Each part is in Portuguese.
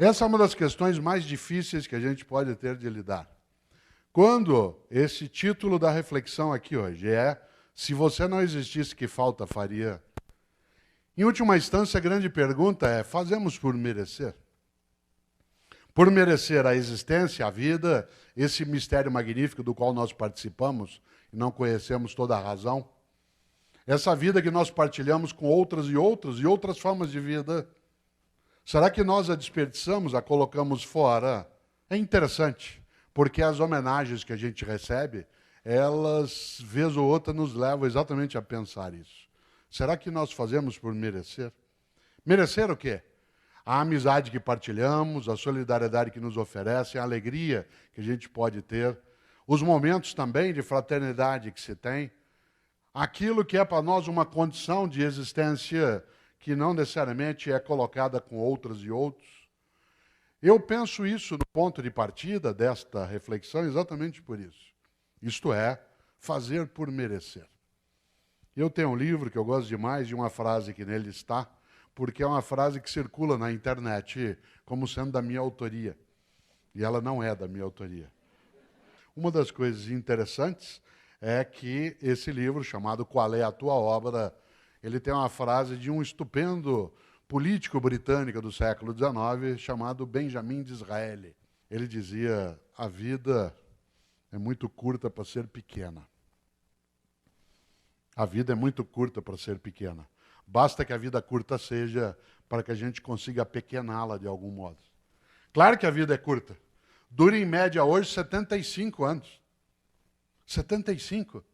Essa é uma das questões mais difíceis que a gente pode ter de lidar. Quando esse título da reflexão aqui hoje é "Se você não existisse, que falta faria?" Em última instância, a grande pergunta é: fazemos por merecer? Por merecer a existência, a vida, esse mistério magnífico do qual nós participamos e não conhecemos toda a razão? Essa vida que nós partilhamos com outras e outras formas de vida. Será que nós a desperdiçamos, a colocamos fora? É interessante, porque as homenagens que a gente recebe, elas, vez ou outra, nos levam exatamente a pensar isso. Será que nós fazemos por merecer? Merecer o quê? A amizade que partilhamos, a solidariedade que nos oferecem, a alegria que a gente pode ter, os momentos também de fraternidade que se tem, aquilo que é para nós uma condição de existência que não necessariamente é colocada com outras e outros. Eu penso isso no ponto de partida desta reflexão exatamente por isso. Isto é, fazer por merecer. Eu tenho um livro que eu gosto demais de uma frase que nele está, porque é uma frase que circula na internet como sendo da minha autoria. E ela não é da minha autoria. Uma das coisas interessantes é que esse livro, chamado Qual é a Tua Obra?, ele tem uma frase de um estupendo político britânico do século XIX, chamado Benjamin Disraeli. Ele dizia: a vida é muito curta para ser pequena. A vida é muito curta para ser pequena. Basta que a vida curta seja para que a gente consiga pequená-la de algum modo. Claro que a vida é curta. Dura em média hoje 75 anos. 75.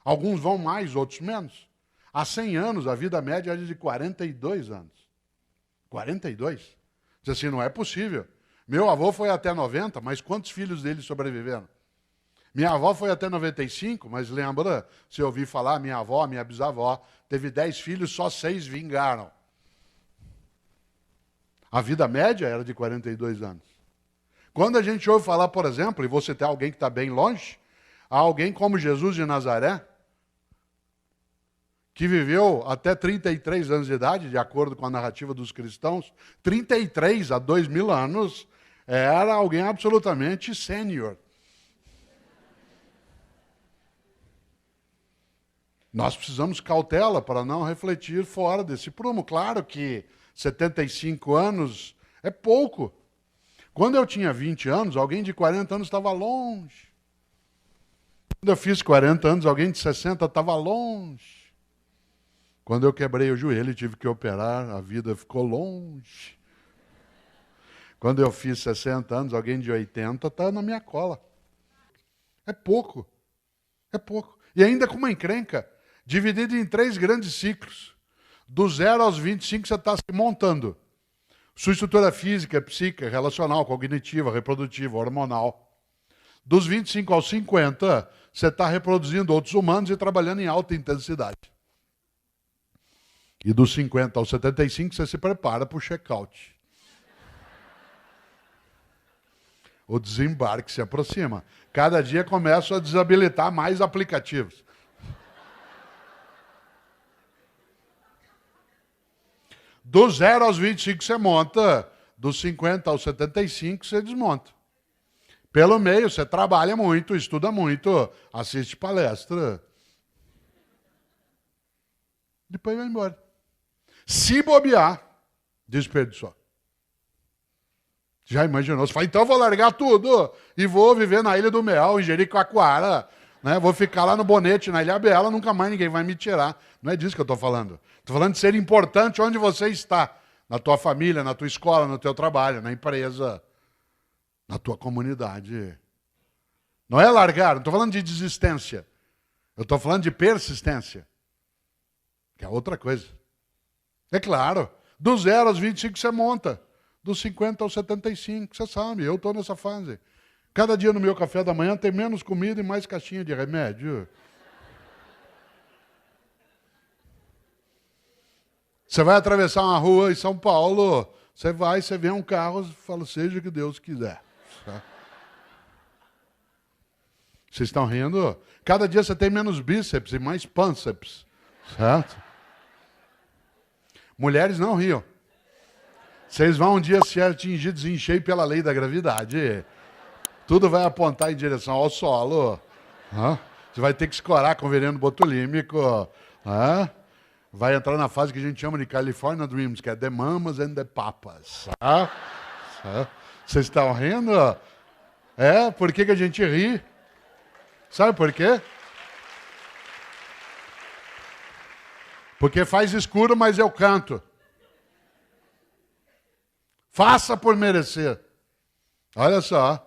Alguns vão mais, outros menos. Há 100 anos, a vida média era de 42 anos. 42? Diz assim, não é possível. Meu avô foi até 90, mas quantos filhos dele sobreviveram? Minha avó foi até 95, mas lembra, se eu ouvi falar, minha avó, minha bisavó, teve 10 filhos, só 6 vingaram. A vida média era de 42 anos. Quando a gente ouve falar, por exemplo, e você tem alguém que está bem longe, há alguém como Jesus de Nazaré, que viveu até 33 anos de idade, de acordo com a narrativa dos cristãos, 33 a 2000 anos, era alguém absolutamente sênior. Nós precisamos cautela para não refletir fora desse prumo. Claro que 75 anos é pouco. Quando eu tinha 20 anos, alguém de 40 anos estava longe. Quando eu fiz 40 anos, alguém de 60 estava longe. Quando eu quebrei o joelho e tive que operar, a vida ficou longe. Quando eu fiz 60 anos, alguém de 80 está na minha cola. É pouco. É pouco. E ainda com uma encrenca, dividido em 3 grandes ciclos. Do 0 aos 25 você está se montando. Sua estrutura física, psíquica, relacional, cognitiva, reprodutiva, hormonal. Dos 25 aos 50, você está reproduzindo outros humanos e trabalhando em alta intensidade. E dos 50 aos 75, você se prepara para o check-out. O desembarque se aproxima. Cada dia começam a desabilitar mais aplicativos. Do 0 aos 25 você monta, dos 50 aos 75 você desmonta. Pelo meio você trabalha muito, estuda muito, assiste palestra. Depois vai embora. Se bobear, desperdiçou. Já imaginou? Você fala, então eu vou largar tudo e vou viver na Ilha do Mel, em Jericoacoara, né? Vou ficar lá no Bonete, na Ilha Bela, nunca mais ninguém vai me tirar. Não é disso que eu estou falando. Estou falando de ser importante onde você está. Na tua família, na tua escola, no teu trabalho, na empresa, na tua comunidade. Não é largar, não estou falando de desistência. Eu estou falando de persistência. Que é outra coisa. É claro, do 0 aos 25 você monta. Dos 50 aos 75, você sabe, eu estou nessa fase. Cada dia no meu café da manhã tem menos comida e mais caixinha de remédio. Você vai atravessar uma rua em São Paulo, você vê um carro, fala, seja o que Deus quiser. Vocês estão rindo? Cada dia você tem menos bíceps e mais pânceps, certo? Mulheres não riam. Vocês vão um dia ser atingidos em cheio pela lei da gravidade. Tudo vai apontar em direção ao solo. Você vai ter que escorar com veneno botulímico. Vai entrar na fase que a gente chama de California Dreams, que é The Mamas and the Papas. Vocês estão rindo? Por que a gente ri? Sabe por quê? Porque faz escuro, mas eu canto. Faça por merecer. Olha só.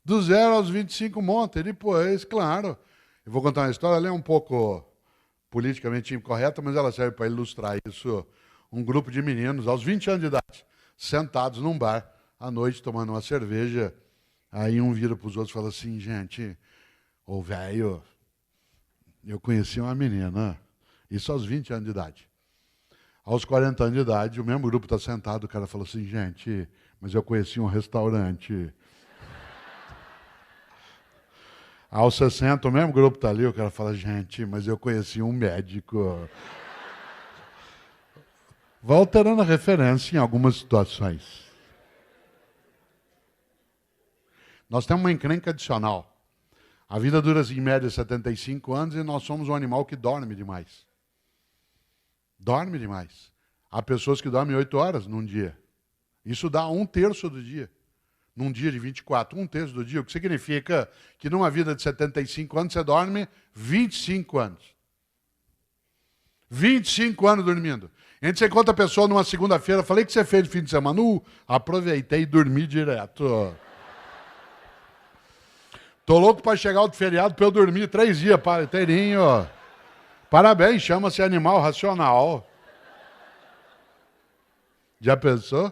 Do 0 aos 25 monta. E depois, claro. Eu vou contar uma história, ela é um pouco politicamente incorreta, mas ela serve para ilustrar isso. Um grupo de meninos, aos 20 anos de idade, sentados num bar, à noite, tomando uma cerveja. Aí um vira para os outros e fala assim, gente, ô velho, eu conheci uma menina, isso aos 20 anos de idade. Aos 40 anos de idade, o mesmo grupo está sentado, o cara falou assim, gente, mas eu conheci um restaurante. Aos 60, o mesmo grupo está ali, o cara fala, gente, mas eu conheci um médico. Vai alterando a referência em algumas situações. Nós temos uma encrenca adicional. A vida dura, em média, 75 anos e nós somos um animal que dorme demais. Dorme demais. Há pessoas que dormem 8 horas num dia. Isso dá 1/3 do dia. Num dia de 24, 1/3 do dia, o que significa que numa vida de 75 anos você dorme 25 anos. 25 anos dormindo. Entre você encontra a pessoa numa segunda-feira, falei que você fez no fim de semana, aproveitei e dormi direto. Tô louco para chegar outro feriado para eu dormir 3 dias inteirinho. Parabéns, chama-se animal racional. Já pensou?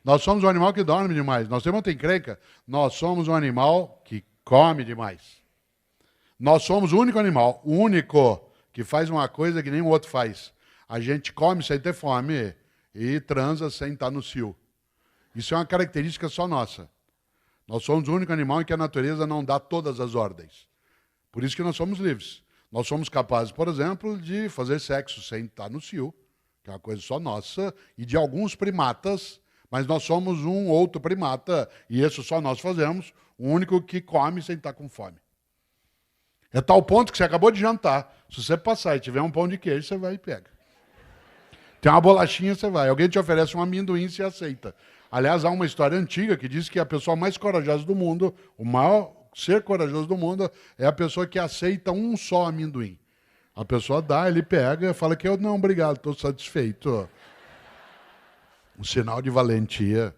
Nós somos um animal que dorme demais. Nós temos outra encrenca. Nós somos um animal que come demais. Nós somos o único animal, o único que faz uma coisa que nenhum outro faz. A gente come sem ter fome e transa sem estar no cio. Isso é uma característica só nossa. Nós somos o único animal em que a natureza não dá todas as ordens. Por isso que nós somos livres. Nós somos capazes, por exemplo, de fazer sexo sem estar no cio, que é uma coisa só nossa, e de alguns primatas, mas nós somos um outro primata, e isso só nós fazemos, o único que come sem estar com fome. É tal ponto que você acabou de jantar. Se você passar e tiver um pão de queijo, você vai e pega. Tem uma bolachinha, você vai. Alguém te oferece um amendoim, você aceita. Aliás, há uma história antiga que diz que a pessoa mais corajosa do mundo, o maior ser corajoso do mundo, é a pessoa que aceita um só amendoim. A pessoa dá, ele pega, fala que eu não, obrigado, estou satisfeito. Um sinal de valentia.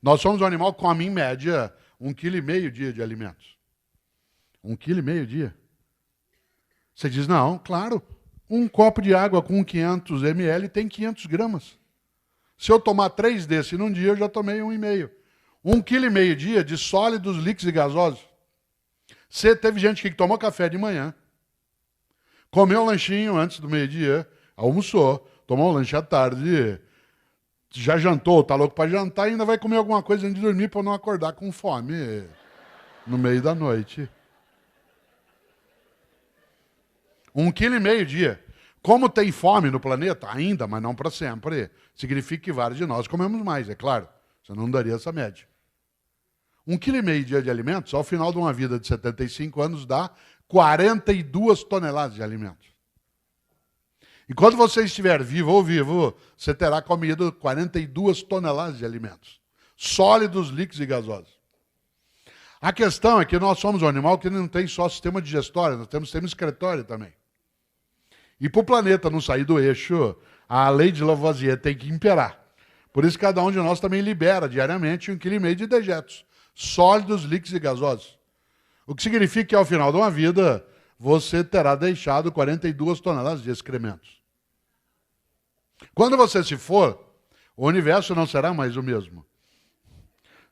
Nós somos um animal que come, em média, 1,5 kg dia de alimentos. 1,5 kg dia. Você diz, não, claro, um copo de água com 500 ml tem 500 gramas. Se eu tomar 3 desses num dia, eu já tomei 1,5 kg. 1,5 kg dia de sólidos, líquidos e gasosos. Teve gente que tomou café de manhã, comeu um lanchinho antes do meio-dia, almoçou, tomou um lanche à tarde, já jantou, está louco para jantar e ainda vai comer alguma coisa antes de dormir para não acordar com fome no meio da noite. 1,5 kg dia. Como tem fome no planeta, ainda, mas não para sempre, significa que vários de nós comemos mais, é claro. Você não daria essa média. 1,5 kg dia de alimentos, ao final de uma vida de 75 anos, dá 42 toneladas de alimentos. Enquanto você estiver vivo ou vivo, você terá comido 42 toneladas de alimentos. Sólidos, líquidos e gasosos. A questão é que nós somos um animal que não tem só sistema digestório, nós temos sistema excretório também. E para o planeta não sair do eixo, a lei de Lavoisier tem que imperar. Por isso cada um de nós também libera diariamente 1,5 kg de dejetos, sólidos, líquidos e gasosos. O que significa que ao final de uma vida, você terá deixado 42 toneladas de excrementos. Quando você se for, o universo não será mais o mesmo.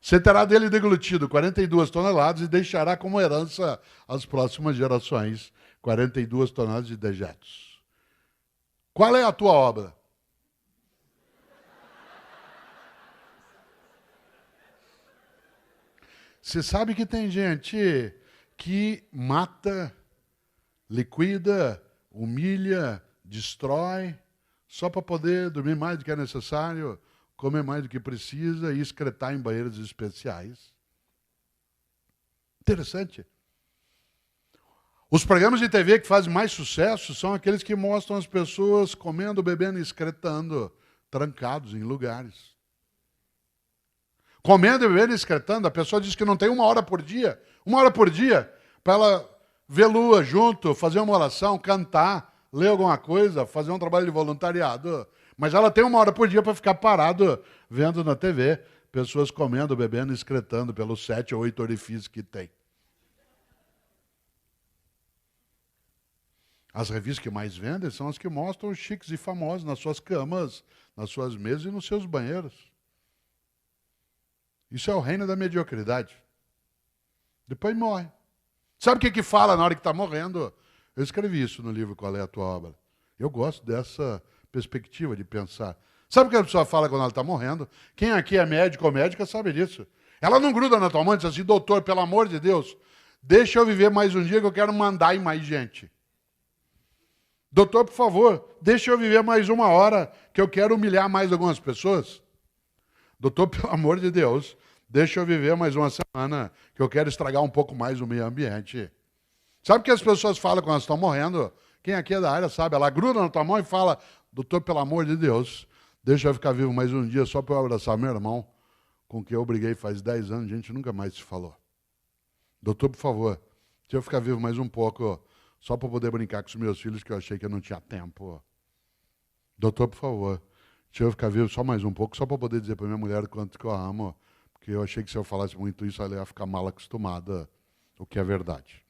Você terá dele deglutido 42 toneladas e deixará como herança às próximas gerações 42 toneladas de dejetos. Qual é a tua obra? Você sabe que tem gente que mata, liquida, humilha, destrói, só para poder dormir mais do que é necessário, comer mais do que precisa e excretar em banheiros especiais. Interessante. Os programas de TV que fazem mais sucesso são aqueles que mostram as pessoas comendo, bebendo e excretando, trancados em lugares. Comendo, bebendo e excretando, a pessoa diz que não tem 1 hora por dia, para ela ver lua junto, fazer uma oração, cantar, ler alguma coisa, fazer um trabalho de voluntariado. Mas ela tem 1 hora por dia para ficar parado vendo na TV pessoas comendo, bebendo e excretando pelos 7 ou 8 orifícios que tem. As revistas que mais vendem são as que mostram os chiques e famosos nas suas camas, nas suas mesas e nos seus banheiros. Isso é o reino da mediocridade. Depois morre. Sabe o que fala na hora que está morrendo? Eu escrevi isso no livro Qual é a Tua Obra. Eu gosto dessa perspectiva de pensar. Sabe o que a pessoa fala quando ela está morrendo? Quem aqui é médico ou médica sabe disso. Ela não gruda na tua mão e diz assim, doutor, pelo amor de Deus, deixa eu viver mais um dia que eu quero mandar em mais gente. Doutor, por favor, deixa eu viver mais 1 hora que eu quero humilhar mais algumas pessoas. Doutor, pelo amor de Deus, deixa eu viver mais 1 semana que eu quero estragar um pouco mais o meio ambiente. Sabe o que as pessoas falam quando elas estão morrendo? Quem aqui é da área sabe, ela gruda na tua mão e fala, doutor, pelo amor de Deus, deixa eu ficar vivo mais um dia só para eu abraçar meu irmão, com quem eu briguei faz 10 anos, a gente nunca mais se falou. Doutor, por favor, deixa eu ficar vivo mais um pouco, só para poder brincar com os meus filhos, que eu achei que eu não tinha tempo. Doutor, por favor, deixa eu ficar vivo só mais um pouco, só para poder dizer para minha mulher o quanto que eu amo, porque eu achei que se eu falasse muito isso, ela ia ficar mal acostumada, o que é verdade.